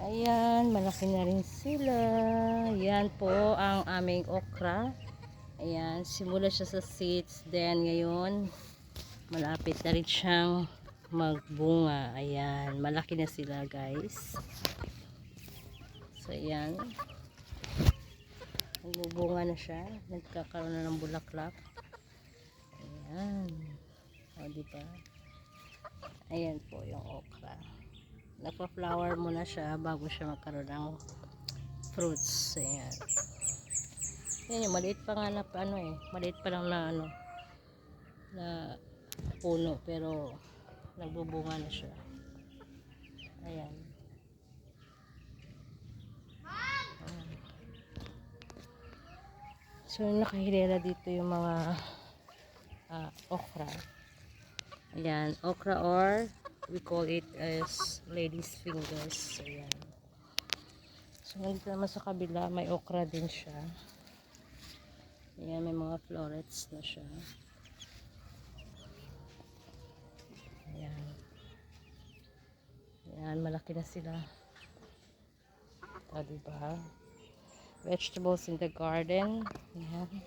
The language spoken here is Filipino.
Ayan, malaki na rin sila. Yan po ang aming okra. Ayan, simula siya sa seeds. Then ngayon, malapit na rin siyang magbunga. Ayan, malaki na sila guys. So ayan, nagbubunga na siya. Nagkakaroon na ng bulaklak. Ayan. O diba? Ayan po yung okra. Nagpa-flower muna siya bago siya magkaroon ng fruits. Ayan. Yan yung maliit pa nga na ano eh. Maliit pa lang na ano na puno pero nagbubunga na siya. Ayan. So nakahilera dito yung mga okra. Ayan, okra or we call it as ladies fingers. Ayan. So nandito naman sa kabila may okra din siya. Ayan, may mga florets na siya. Ayan. Ayan, malaki na sila. O, diba? Vegetables in the garden. Ayan.